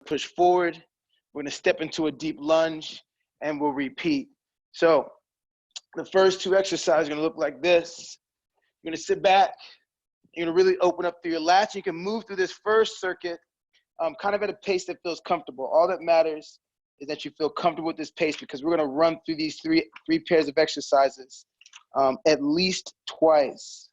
push forward. We're gonna step into a deep lunge and we'll repeat. So the first two exercises are gonna look like this. You're gonna sit back, you're gonna really open up through your lats. You can move through this first circuit kind of at a pace that feels comfortable. All that matters is that you feel comfortable with this pace, because we're gonna run through these three pairs of exercises at least twice.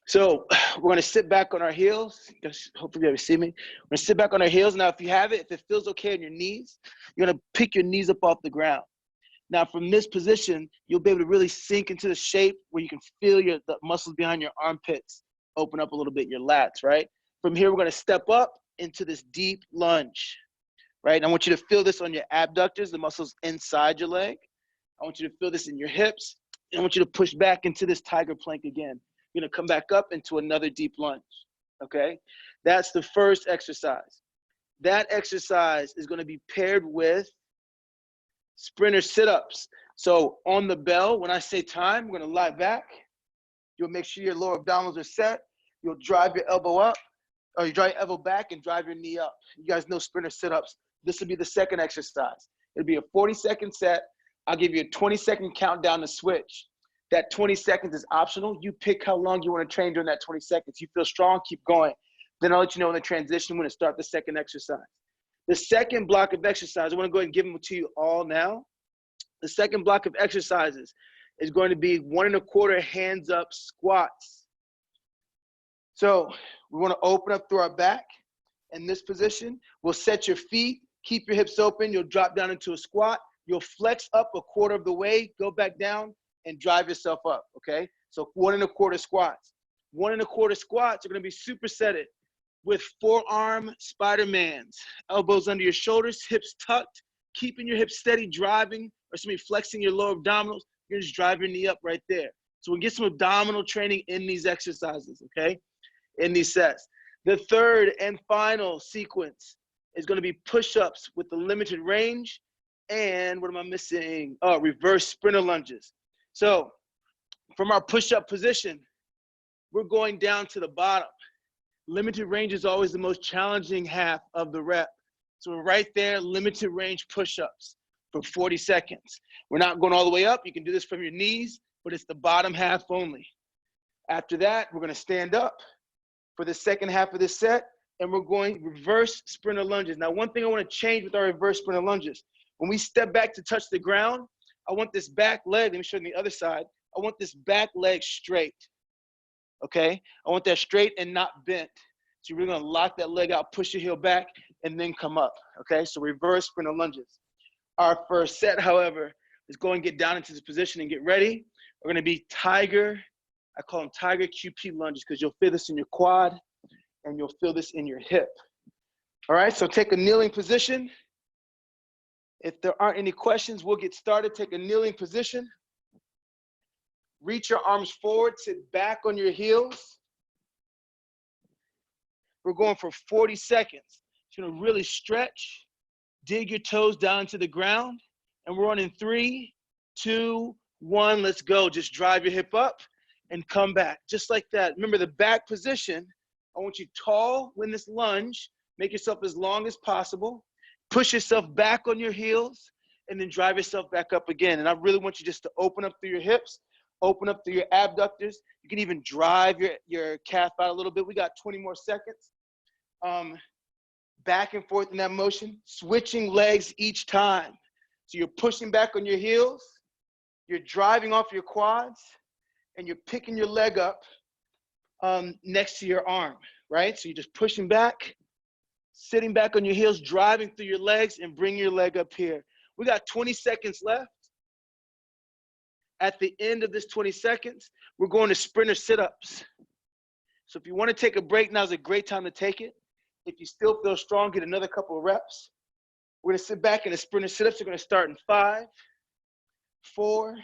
So we're gonna sit back on our heels. Hopefully you ever see me. We're gonna sit back on our heels. Now, if you have it, if it feels okay on your knees, you're gonna pick your knees up off the ground. Now, from this position, you'll be able to really sink into the shape where you can feel the muscles behind your armpits open up a little bit, your lats, right? From here, we're gonna step up into this deep lunge, right? And I want you to feel this on your abductors, the muscles inside your leg. I want you to feel this in your hips. And I want you to push back into this tiger plank again. You're gonna come back up into another deep lunge, okay? That's the first exercise. That exercise is gonna be paired with sprinter sit-ups. So on the bell, when I say time, we're gonna lie back. You'll make sure your lower abdominals are set. You'll drive your elbow up, or you drive your elbow back and drive your knee up. You guys know sprinter sit-ups. This will be the second exercise. It'll be a 40-second set. I'll give you a 20-second countdown to switch. That 20 seconds is optional. You pick how long you want to train during that 20 seconds. You feel strong, keep going. Then I'll let you know in the transition when to start the second exercise. The second block of exercise, I want to go ahead and give them to you all now. The second block of exercises is going to be 1 1/4 hands up squats. So we want to open up through our back. In this position, we'll set your feet, keep your hips open. You'll drop down into a squat. You'll flex up 1/4 of the way, go back down, and drive yourself up, okay? So 1 1/4 squats. 1 1/4 squats are gonna be supersetted with forearm Spider-Mans. Elbows under your shoulders, hips tucked, keeping your hips steady, driving, or flexing your lower abdominals. You're just drive your knee up right there. So we'll get some abdominal training in these exercises, okay? In these sets. The third and final sequence is gonna be push-ups with the limited range, and what am I missing? Oh, reverse sprinter lunges. So from our push-up position, we're going down to the bottom. Limited range is always the most challenging half of the rep. So we're right there, limited range push-ups for 40 seconds. We're not going all the way up. You can do this from your knees, but it's the bottom half only. After that, we're gonna stand up for the second half of this set, and we're going reverse sprinter lunges. Now, one thing I wanna change with our reverse sprinter lunges, when we step back to touch the ground, I want this back leg, let me show you the other side. I want this back leg straight, okay? I want that straight and not bent. So you're really gonna lock that leg out, push your heel back, and then come up, okay? So reverse sprinter lunges. Our first set, however, is go and get down into this position and get ready. We're gonna be tiger, I call them tiger QP lunges, because you'll feel this in your quad and you'll feel this in your hip. All right, so take a kneeling position. If there aren't any questions, we'll get started. Take a kneeling position. Reach your arms forward, sit back on your heels. We're going for 40 seconds. You're gonna really stretch, dig your toes down to the ground, and we're on in 3, 2, 1, let's go. Just drive your hip up and come back, just like that. Remember the back position, I want you tall when this lunge, make yourself as long as possible. Push yourself back on your heels and then drive yourself back up again. And I really want you just to open up through your hips, open up through your abductors. You can even drive your calf out a little bit. We got 20 more seconds. Back and forth in that motion, switching legs each time. So you're pushing back on your heels, you're driving off your quads, and you're picking your leg up next to your arm, right? So you're just pushing back, sitting back on your heels, driving through your legs, and bring your leg up here. We got 20 seconds left. At the end of this 20 seconds, we're going to sprinter sit-ups. So if you want to take a break, now's a great time to take it. If you still feel strong, get another couple of reps. We're gonna sit back in the sprinter sit-ups. We're gonna start in 5, 4,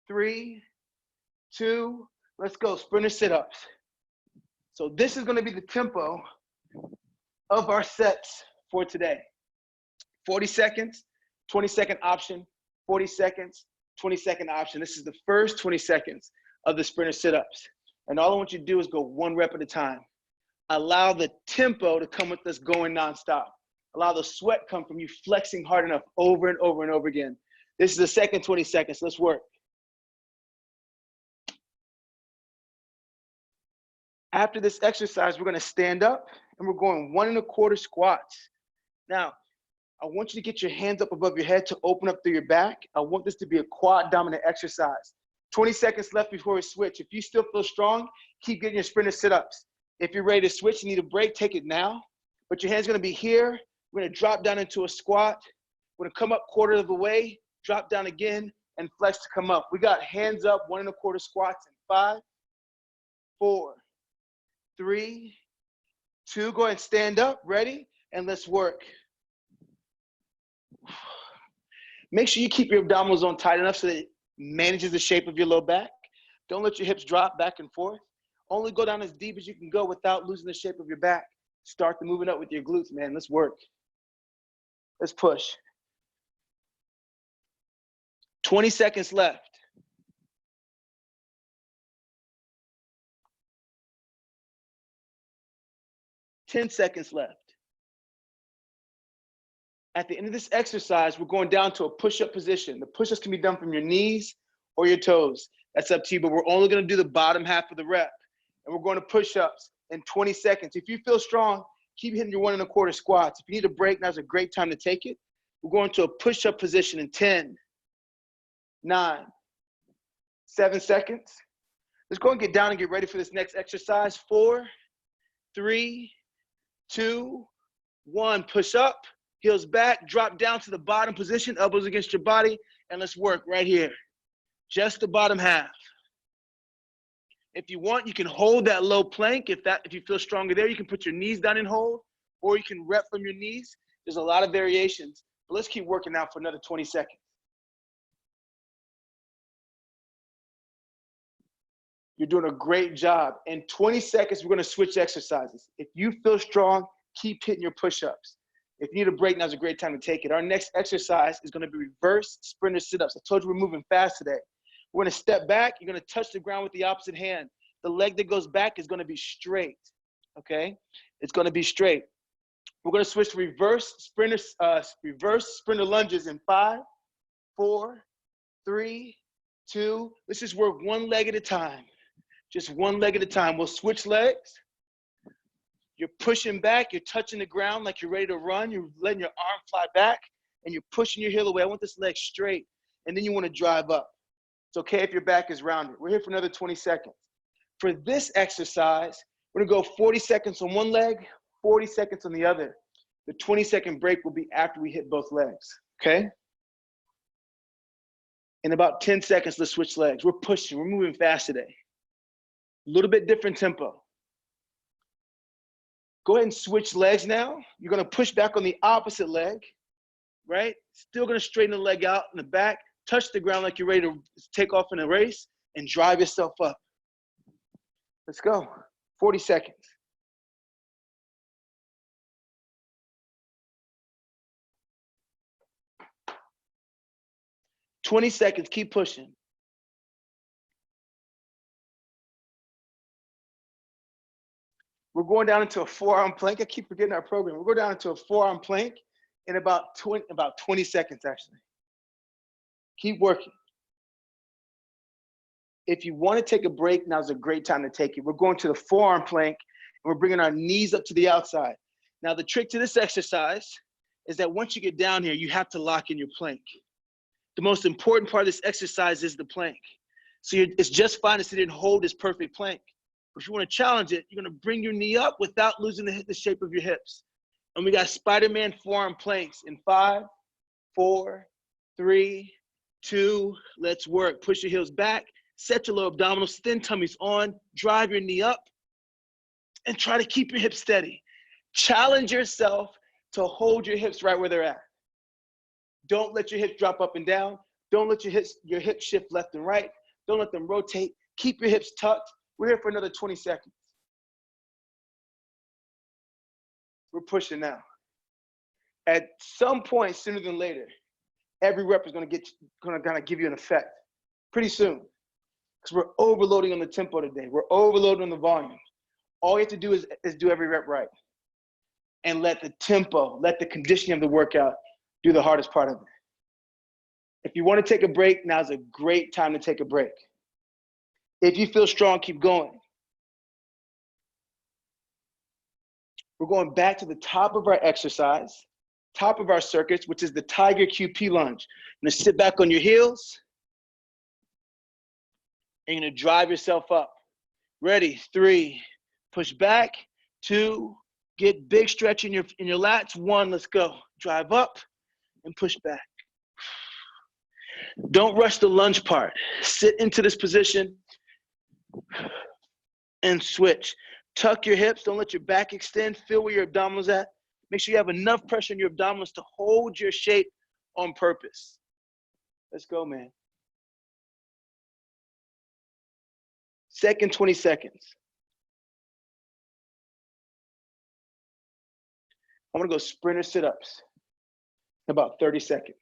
3, 2, let's go, sprinter sit-ups. So this is gonna be the tempo of our sets for today. 40 seconds, 20-second option, 40 seconds, 20-second option. This is the first 20 seconds of the sprinter sit-ups. And all I want you to do is go 1 rep at a time. Allow the tempo to come with us going nonstop. Allow the sweat come from you flexing hard enough over and over and over again. This is the second 20 seconds. Let's work. After this exercise, we're gonna stand up and we're going 1 1/4 squats. Now, I want you to get your hands up above your head to open up through your back. I want this to be a quad dominant exercise. 20 seconds left before we switch. If you still feel strong, keep getting your sprinter sit-ups. If you're ready to switch, you need a break, take it now. But your hand's gonna be here. We're gonna drop down into a squat. We're gonna come up 1/4 of the way, drop down again, and flex to come up. We got hands up, 1 1/4 squats in 5, 4, 3, 2. Go ahead and stand up, ready? And let's work. Make sure you keep your abdominal zone tight enough so that it manages the shape of your low back. Don't let your hips drop back and forth. Only go down as deep as you can go without losing the shape of your back. Start the moving up with your glutes, man. Let's work. Let's push. 20 seconds left. Ten seconds left. At the end of this exercise, we're going down to a push-up position. The push-ups can be done from your knees or your toes. That's up to you, but we're only gonna do the bottom half of the rep. And we're going to push-ups in 20 seconds. If you feel strong, keep hitting your 1 1/4 squats. If you need a break, now's a great time to take it. We're going to a push-up position in 10, 9, 7 seconds. Let's go and get down and get ready for this next exercise. 4, 3, 2, 1. Push up, heels back, drop down to the bottom position, elbows against your body, and let's work right here. Just the bottom half. If you want, you can hold that low plank. If you feel stronger there, you can put your knees down and hold, or you can rep from your knees. There's a lot of variations, but let's keep working out for another 20 seconds. You're doing a great job. In 20 seconds, we're gonna switch exercises. If you feel strong, keep hitting your push-ups. If you need a break, now's a great time to take it. Our next exercise is gonna be reverse sprinter sit-ups. I told you we're moving fast today. We're gonna step back, you're gonna touch the ground with the opposite hand. The leg that goes back is gonna be straight, okay? It's gonna be straight. We're gonna switch to reverse sprinter lunges in 5, 4, 3, 2. Let's just work 1 leg at a time. Just 1 leg at a time. We'll switch legs. You're pushing back, you're touching the ground like you're ready to run. You're letting your arm fly back and you're pushing your heel away. I want this leg straight. And then you wanna drive up. It's okay if your back is rounded. We're here for another 20 seconds. For this exercise, we're gonna go 40 seconds on one leg, 40 seconds on the other. The 20-second break will be after we hit both legs, okay? In about 10 seconds, let's switch legs. We're pushing, we're moving fast today. A little bit different tempo. Go ahead and switch legs now. You're gonna push back on the opposite leg, right? Still gonna straighten the leg out in the back, touch the ground like you're ready to take off in a race, and drive yourself up. Let's go. 40 seconds. "20 seconds, keep pushing. We're going down into a forearm plank. I keep forgetting our program. We're going down into a forearm plank in about 20 seconds, actually. Keep working. If you want to take a break, now's a great time to take it. We're going to the forearm plank, and we're bringing our knees up to the outside. Now, the trick to this exercise is that once you get down here, you have to lock in your plank. The most important part of this exercise is the plank. So it's just fine to sit and hold this perfect plank. But if you want to challenge it, you're going to bring your knee up without losing the shape of your hips. And we got Spider-Man forearm planks in 5, 4, 3, 2. Let's work. Push your heels back. Set your low abdominals. Thin tummies on. Drive your knee up. And try to keep your hips steady. Challenge yourself to hold your hips right where they're at. Don't let your hips drop up and down. Don't let your hips shift left and right. Don't let them rotate. Keep your hips tucked. We're here for another 20 seconds. We're pushing now. At some point, sooner than later, every rep is gonna give you an effect. Pretty soon. because we're overloading on the tempo today. We're overloading on the volume. All you have to do is do every rep right. And let the tempo, let the conditioning of the workout do the hardest part of it. If you want to take a break, now's a great time to take a break. If you feel strong, keep going. We're going back to the top of our exercise, top of our circuits, which is the Tiger QP lunge. You're gonna sit back on your heels, and you're gonna drive yourself up. Ready, 3, push back, 2, get big stretch in your lats, 1, let's go. Drive up and push back. Don't rush the lunge part. Sit into this position and switch. Tuck your hips, don't let your back extend, feel where your abdominals at. Make sure you have enough pressure in your abdominals to hold your shape on purpose. Let's go, man. Second 20 seconds. I'm gonna go sprinter sit-ups in about 30 seconds.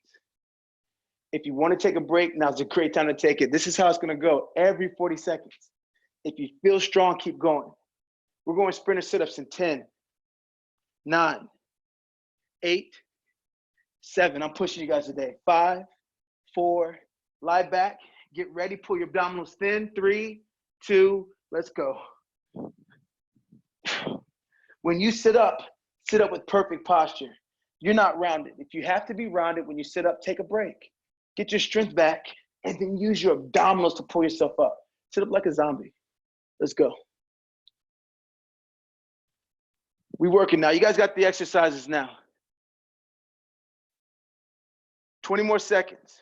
If you wanna take a break, now's a great time to take it. This is how it's gonna go every 40 seconds. If you feel strong, keep going. We're going sprinter sit-ups in 10, 9, 8, 7. I'm pushing you guys today. 5, 4, lie back, get ready, pull your abdominals thin. 3, 2, let's go. When you sit up with perfect posture. You're not rounded. If you have to be rounded when you sit up, take a break. Get your strength back, and then use your abdominals to pull yourself up. Sit up like a zombie. Let's go. We working now. You guys got the exercises now. 20 more seconds.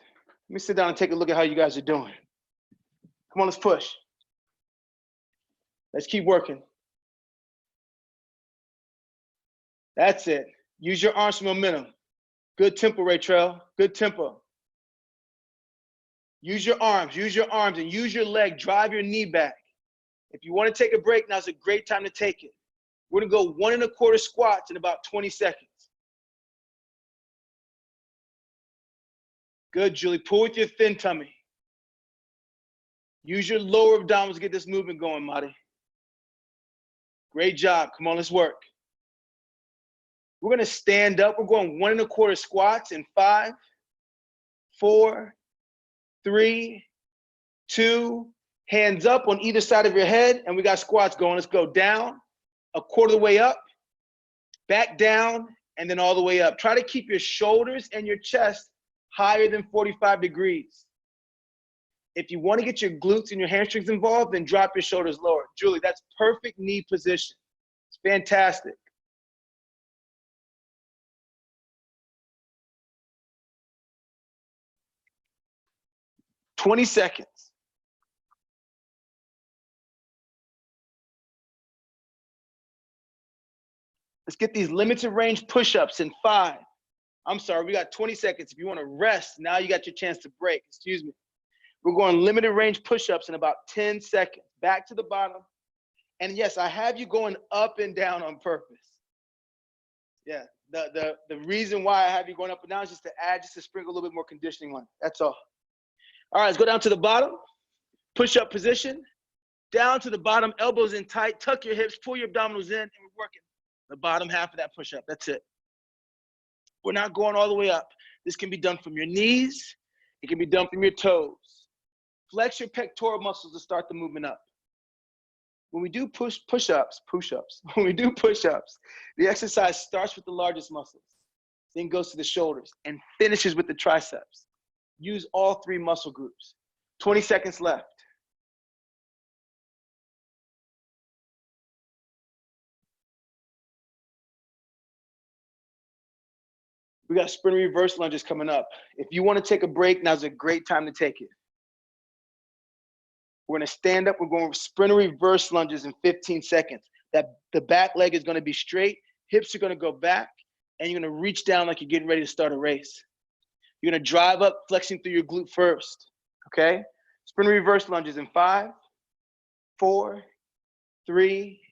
Let me sit down and take a look at how you guys are doing. Come on, let's push. Let's keep working. That's it. Use your arms for momentum. Good tempo, Raytrell. Good tempo. Use your arms, and use your leg. Drive your knee back. If you want to take a break, now's a great time to take it. We're gonna go 1 1/4 squats in about 20 seconds. Good, Julie. Pull with your thin tummy. Use your lower abdominals to get this movement going, Marty. Great job. Come on, let's work. We're gonna stand up. We're going 1 1/4 squats in 5, 4, 3, 2, hands up on either side of your head, and we got squats going. Let's go down, 1/4 of the way up, back down, and then all the way up. Try to keep your shoulders and your chest higher than 45 degrees. If you want to get your glutes and your hamstrings involved, then drop your shoulders lower. Julie, that's perfect knee position. It's fantastic. "20 seconds. Let's get these limited range push-ups in 5. I'm sorry, we got 20 seconds. If you want to rest, now you got your chance to break. Excuse me. We're going limited range push-ups in about 10 seconds. Back to the bottom. And yes, I have you going up and down on purpose. Yeah, the reason why I have you going up and down is just to sprinkle a little bit more conditioning on it. That's all. All right, let's go down to the bottom. Push-up position. Down to the bottom, elbows in tight. Tuck your hips, pull your abdominals in, and we're working the bottom half of that push-up. That's it. We're not going all the way up. This can be done from your knees. It can be done from your toes. Flex your pectoral muscles to start the movement up. When we do push-ups, when we do push-ups, the exercise starts with the largest muscles, then goes to the shoulders, and finishes with the triceps. Use all 3 muscle groups. 20 seconds left. We got sprint reverse lunges coming up. If you want to take a break, now's a great time to take it. We're gonna stand up, we're going sprint reverse lunges in 15 seconds. The back leg is gonna be straight, hips are gonna go back, and you're gonna reach down like you're getting ready to start a race. You're gonna drive up, flexing through your glute first, okay? Sprint reverse lunges in 5, 4, 3,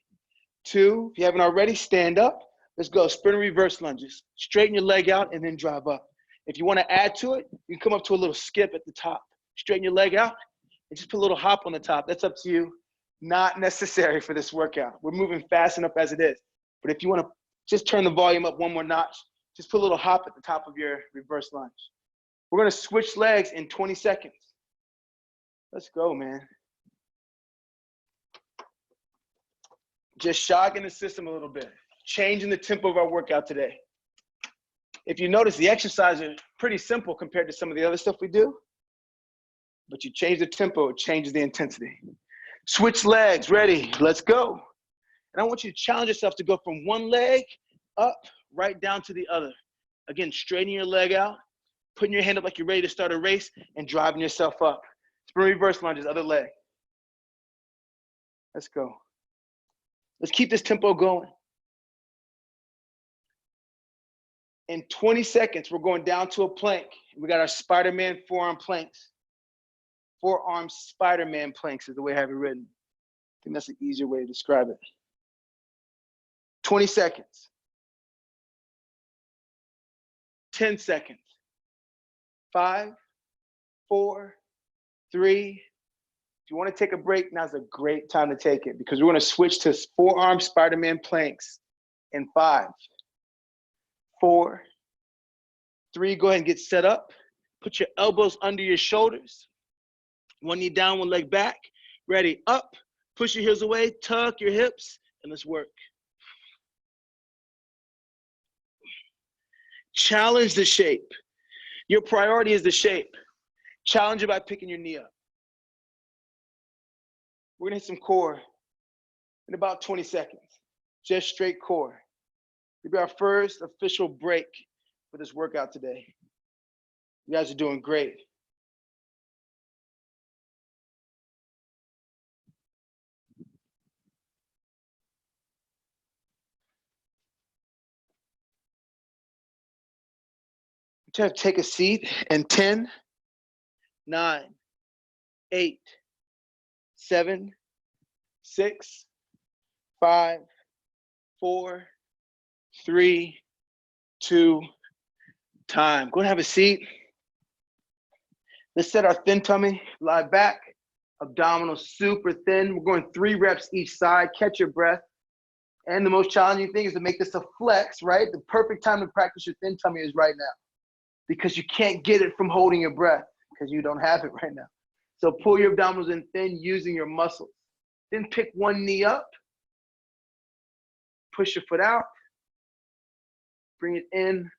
2. If you haven't already, stand up. Let's go, sprint reverse lunges. Straighten your leg out and then drive up. If you wanna add to it, you can come up to a little skip at the top. Straighten your leg out and just put a little hop on the top. That's up to you. Not necessary for this workout. We're moving fast enough as it is. But if you want to just turn the volume up one more notch, just put a little hop at the top of your reverse lunge. We're going to switch legs in 20 seconds. Let's go, man. Just shocking the system a little bit, changing the tempo of our workout today. If you notice, the exercises are pretty simple compared to some of the other stuff we do, but you change the tempo, it changes the intensity. Switch legs, ready, let's go. And I want you to challenge yourself to go from one leg up, right down to the other. Again, straightening your leg out, putting your hand up like you're ready to start a race, and driving yourself up. Sprint reverse lunges, other leg. Let's go. Let's keep this tempo going. In 20 seconds, we're going down to a plank. We got our Spider-Man forearm planks. Forearm Spider-Man planks is the way I have it written. I think that's an easier way to describe it. 20 seconds. 10 seconds. 5, 4, 3. If you want to take a break, now's a great time to take it because we're going to switch to forearm Spider-Man planks in 5, 4, 3. Go ahead and get set up. Put your elbows under your shoulders. One knee down, one leg back. Ready, up. Push your heels away, tuck your hips, and let's work. Challenge the shape. Your priority is the shape. Challenge it by picking your knee up. We're gonna hit some core in about 20 seconds. Just straight core. It'll be our first official break for this workout today. You guys are doing great. Take a seat in 10, 9, 8, 7, 6, 5, 4, 3, 2, time. Go and have a seat. Let's set our thin tummy, lie back, abdominals super thin. We're going 3 reps each side. Catch your breath. And the most challenging thing is to make this a flex, right? The perfect time to practice your thin tummy is right now because you can't get it from holding your breath because you don't have it right now. So pull your abdominals in thin using your muscles. Then pick one knee up. Push your foot out. Bring it in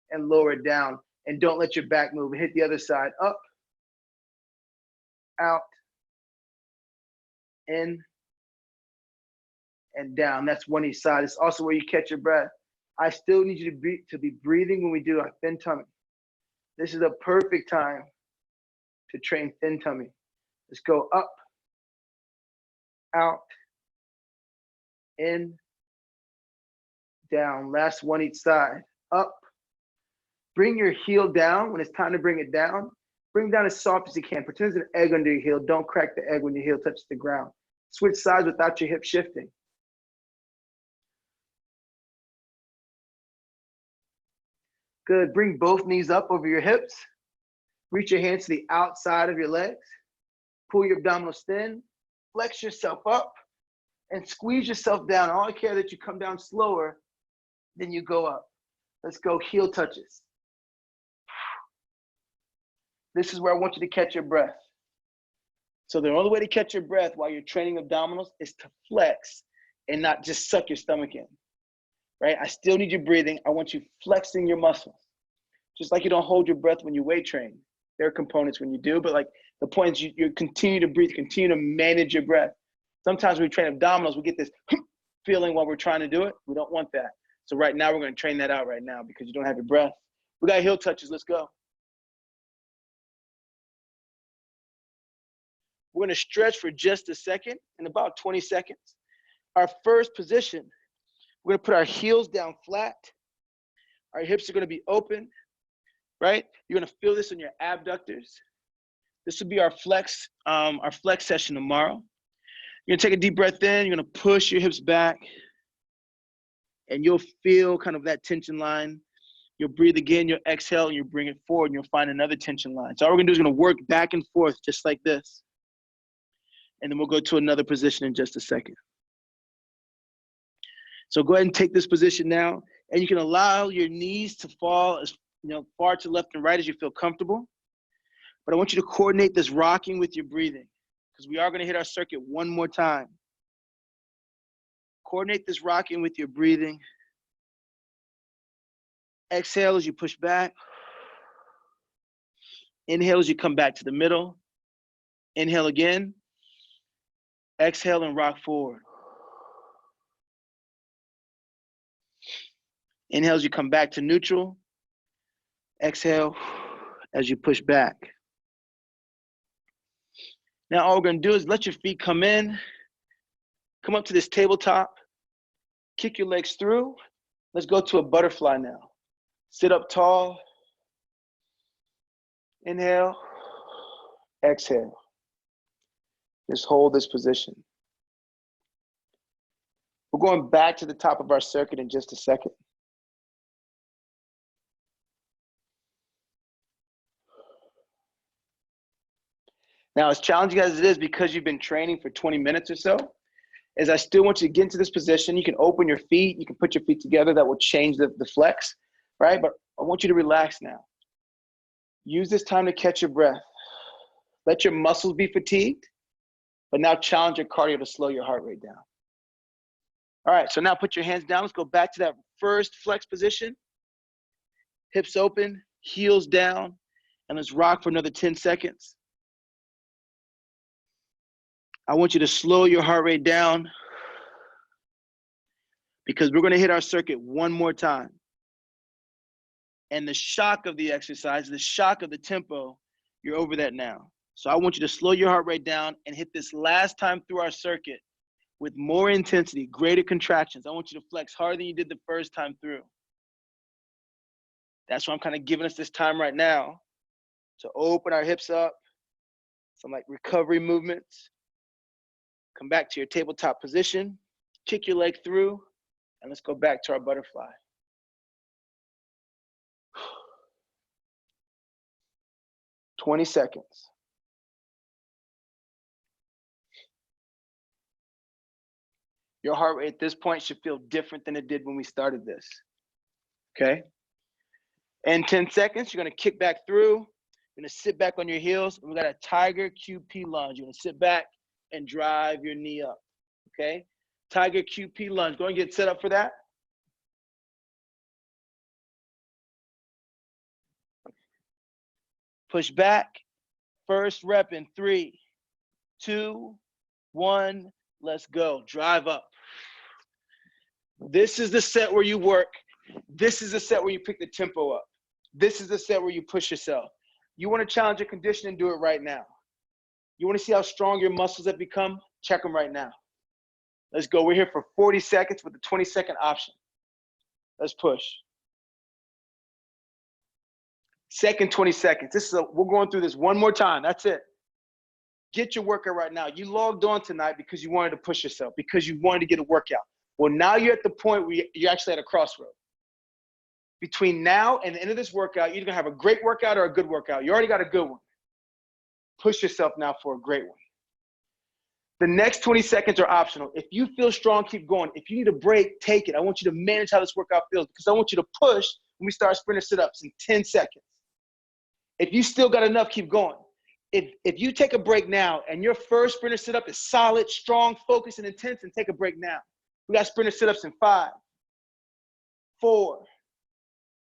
and lower it down. And don't let your back move. Hit the other side. Up, out, in, and down. That's one each side. It's also where you catch your breath. I still need you to be breathing when we do our thin tummy. This is a perfect time to train thin tummy. Let's go up, out, in, down. Last one each side. Up. Bring your heel down when it's time to bring it down. Bring it down as soft as you can. Pretend there's an egg under your heel. Don't crack the egg when your heel touches the ground. Switch sides without your hip shifting. Good. Bring both knees up over your hips. Reach your hands to the outside of your legs. Pull your abdominals thin. Flex yourself up and squeeze yourself down. I only care that you come down slower than you go up. Let's go heel touches. This is where I want you to catch your breath. So the only way to catch your breath while you're training abdominals is to flex and not just suck your stomach in, right? I still need you breathing. I want you flexing your muscles. Just like you don't hold your breath when you weight train. There are components when you do, but like the point is you continue to breathe, continue to manage your breath. Sometimes when we train abdominals, we get this feeling while we're trying to do it. We don't want that. So right now, we're going to train that out right now because you don't have your breath. We got heel touches. Let's go. We're going to stretch for just a second, in about 20 seconds. Our first position, we're going to put our heels down flat. Our hips are going to be open, right? You're going to feel this in your abductors. This will be our flex session tomorrow. You're going to take a deep breath in. You're going to push your hips back. And you'll feel kind of that tension line, You'll breathe again, you'll exhale, and you'll bring it forward, and you'll find another tension line. So all we're gonna do is gonna work back and forth just like this. And then we'll go to another position in just a second. So go ahead and take this position now, and you can allow your knees to fall as far to left and right as you feel comfortable. But I want you to coordinate this rocking with your breathing, because we are gonna hit our circuit one more time. Coordinate this rocking with your breathing. Exhale as you push back. Inhale as you come back to the middle. Inhale again. Exhale and rock forward. Inhale as you come back to neutral. Exhale as you push back. Now all we're gonna do is let your feet come in, come up to this tabletop, kick your legs through. Let's go to a butterfly now. Sit up tall. Inhale, exhale. Just hold this position. We're going back to the top of our circuit in just a second. Now, as challenging as it is, because you've been training for 20 minutes or so, is I still want you to get into this position. You can open your feet, you can put your feet together. That will change the flex, right? But I want you to relax now. Use this time to catch your breath. Let your muscles be fatigued, but now challenge your cardio to slow your heart rate down. All right, so now put your hands down. Let's go back to that first flex position. Hips open, heels down, and let's rock for another 10 seconds. I want you to slow your heart rate down, because we're gonna hit our circuit one more time. And the shock of the exercise, the shock of the tempo, you're over that now. So I want you to slow your heart rate down and hit this last time through our circuit with more intensity, greater contractions. I want you to flex harder than you did the first time through. That's why I'm kind of giving us this time right now to open our hips up, some like recovery movements. Come back to your tabletop position, kick your leg through, and let's go back to our butterfly. "20 seconds. Your heart rate at this point should feel different than it did when we started this, okay? In 10 seconds, you're gonna kick back through, you're gonna sit back on your heels, and we got a Tiger QP lunge. You're gonna sit back and drive your knee up, okay? Tiger QP lunge, go and get set up for that. Push back, first rep in 3, 2, 1, let's go, drive up. This is the set where you work. This is the set where you pick the tempo up. This is the set where you push yourself. You wanna challenge your condition and do it right now. You wanna see how strong your muscles have become? Check them right now. Let's go, we're here for 40 seconds with a 20-second option. Let's push. Second 20 seconds. We're going through this one more time, that's it. Get your workout right now. You logged on tonight because you wanted to push yourself, because you wanted to get a workout. Well, now you're at the point where you're actually at a crossroad. Between now and the end of this workout, you're either gonna have a great workout or a good workout. You already got a good one. Push yourself now for a great one. The next 20 seconds are optional. If you feel strong, keep going. If you need a break, take it. I want you to manage how this workout feels, because I want you to push when we start sprinter sit-ups in 10 seconds. If you still got enough, keep going. If you take a break now and your first sprinter sit-up is solid, strong, focused, and intense, and take a break now. We got sprinter sit-ups in 5, 4,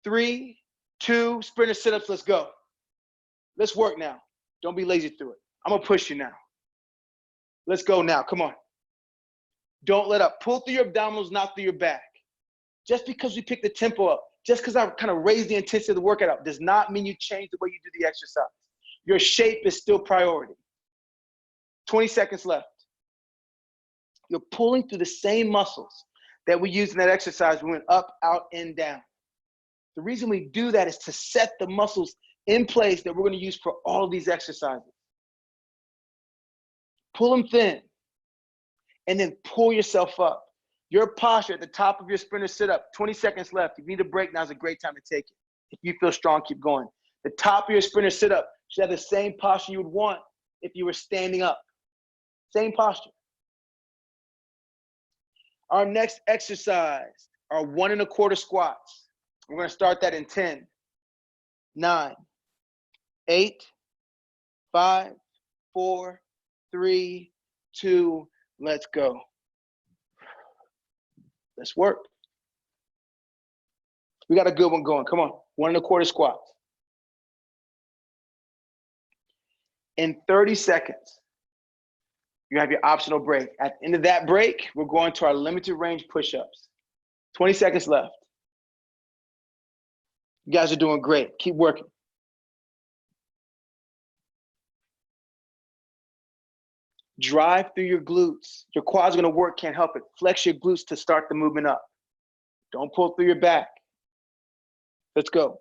3, 2, sprinter sit-ups, let's go. Let's work now. Don't be lazy through it. I'm gonna push you now. Let's go now, come on. Don't let up. Pull through your abdominals, not through your back. Just because we pick the tempo up, just because I kind of raise the intensity of the workout up, does not mean you change the way you do the exercise. Your shape is still priority. 20 seconds left. You're pulling through the same muscles that we used in that exercise. We went up, out, and down. The reason we do that is to set the muscles in place that we're gonna use for all of these exercises. Pull them thin, and then pull yourself up. Your posture at the top of your sprinter sit-up, 20 seconds left. If you need a break, now's a great time to take it. If you feel strong, keep going. The top of your sprinter sit-up should have the same posture you would want if you were standing up. Same posture. Our next exercise are 1 1/4 squats. We're gonna start that in 10, 9, 8, 5, 4, 3, 2, let's go. Let's work. We got a good one going. Come on. 1 1/4 squats. In 30 seconds, you have your optional break. At the end of that break, we're going to our limited range push-ups. 20 seconds left. You guys are doing great. Keep working. Drive through your glutes. Your quads are gonna work, can't help it. Flex your glutes to start the movement up. Don't pull through your back. Let's go.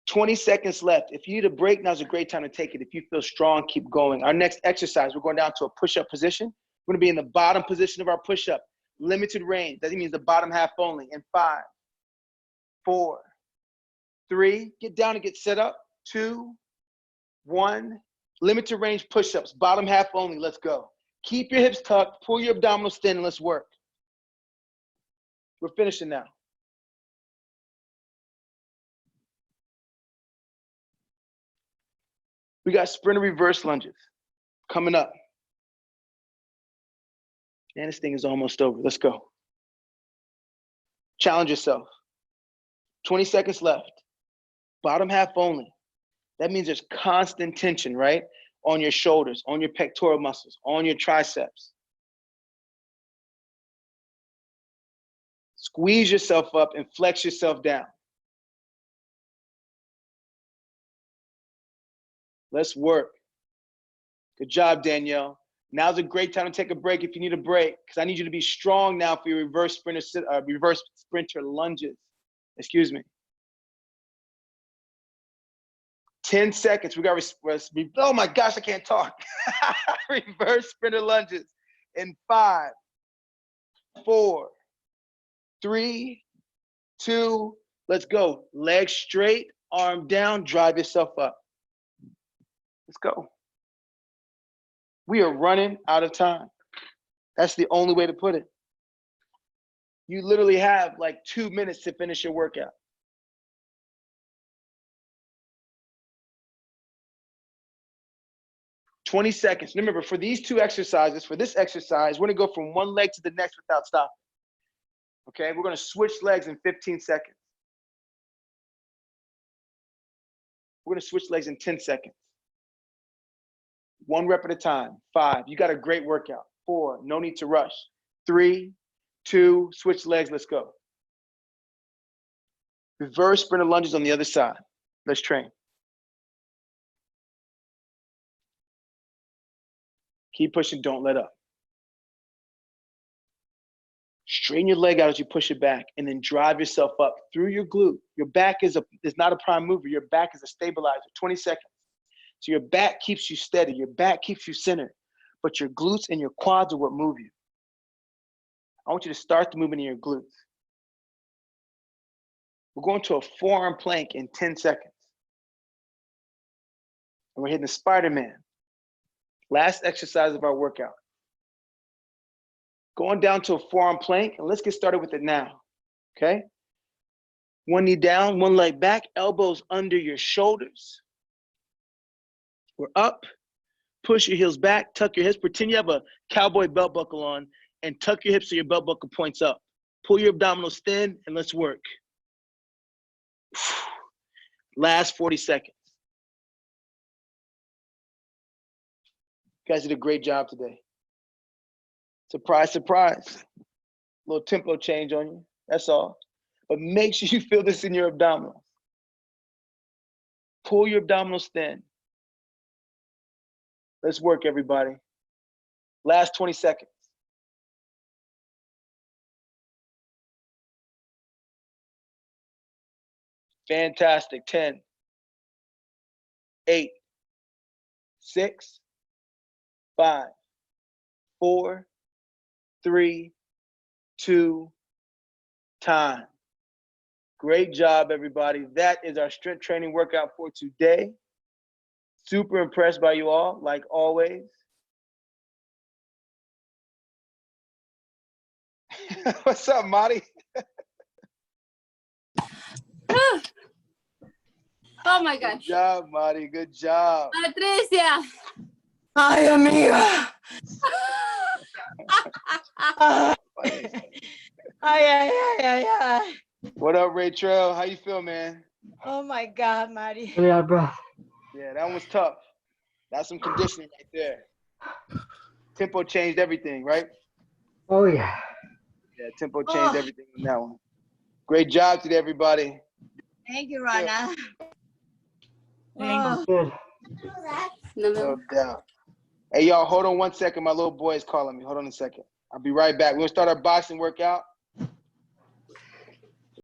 20 seconds left. If you need a break, now's a great time to take it. If you feel strong, keep going. Our next exercise, we're going down to a push-up position. We're gonna be in the bottom position of our push-up. Limited range, that means the bottom half only. In 5, 4, 3, get down and get set up. 2, 1, limited range push-ups, bottom half only, let's go. Keep your hips tucked, pull your abdominals thin, and let's work. We're finishing now. We got sprinter reverse lunges coming up. And this thing is almost over, let's go. Challenge yourself. 20 seconds left. Bottom half only. That means there's constant tension, right? On your shoulders, on your pectoral muscles, on your triceps. Squeeze yourself up and flex yourself down. Let's work. Good job, Danielle. Now's a great time to take a break if you need a break, because I need you to be strong now for your reverse sprinter lunges. Excuse me. 10 seconds. We got oh my gosh, I can't talk. Reverse sprinter lunges in 5, 4, 3, 2, let's go. Legs straight, arm down, drive yourself up. Let's go. We are running out of time. That's the only way to put it. You literally have like 2 minutes to finish your workout. "20 seconds. Remember, for these two exercises, for this exercise, we're gonna go from one leg to the next without stopping. Okay, we're gonna switch legs in 15 seconds. We're gonna switch legs in 10 seconds. 1 rep at a time. 5, you got a great workout. 4, no need to rush. 3, 2, switch legs, let's go. Reverse sprinter lunges on the other side. Let's train. Keep pushing, don't let up. Straighten your leg out as you push it back, and then drive yourself up through your glute. Your back is not a prime mover. Your back is a stabilizer. 20 seconds. So your back keeps you steady. Your back keeps you centered, but your glutes and your quads are what move you. I want you to start the movement in your glutes. We're going to a forearm plank in 10 seconds. And we're hitting the Spider-Man. Last exercise of our workout. Going down to a forearm plank, and let's get started with it now, okay? 1 knee down, 1 leg back, elbows under your shoulders. We're up, push your heels back, tuck your hips, pretend you have a cowboy belt buckle on, and tuck your hips so your belt buckle points up. Pull your abdominals thin, and let's work. Last 40 seconds. You guys did a great job today. Surprise, surprise. A little tempo change on you, that's all. But make sure you feel this in your abdominals. Pull your abdominals thin. Let's work, everybody. Last 20 seconds. Fantastic. 10, 8, 6, 5, 4, 3, 2, time. Great job, everybody. That is our strength training workout for today. Super impressed by you all, like always. What's up, Marty? Oh my gosh. Good job, Marty. Good job. Patricia. Ay, amiga. Ay. What up, Rachel? How you feel, man? Oh my God, Mari. Yeah, bro. Yeah, that one was tough. That's some conditioning right there. Tempo changed everything, right? Oh, yeah. Yeah, tempo changed everything on that one. Great job today, everybody. Thank you, Rana. Sounds good. No doubt. Hey, y'all, hold on one second. My little boy is calling me. Hold on a second. I'll be right back. We'll start our boxing workout.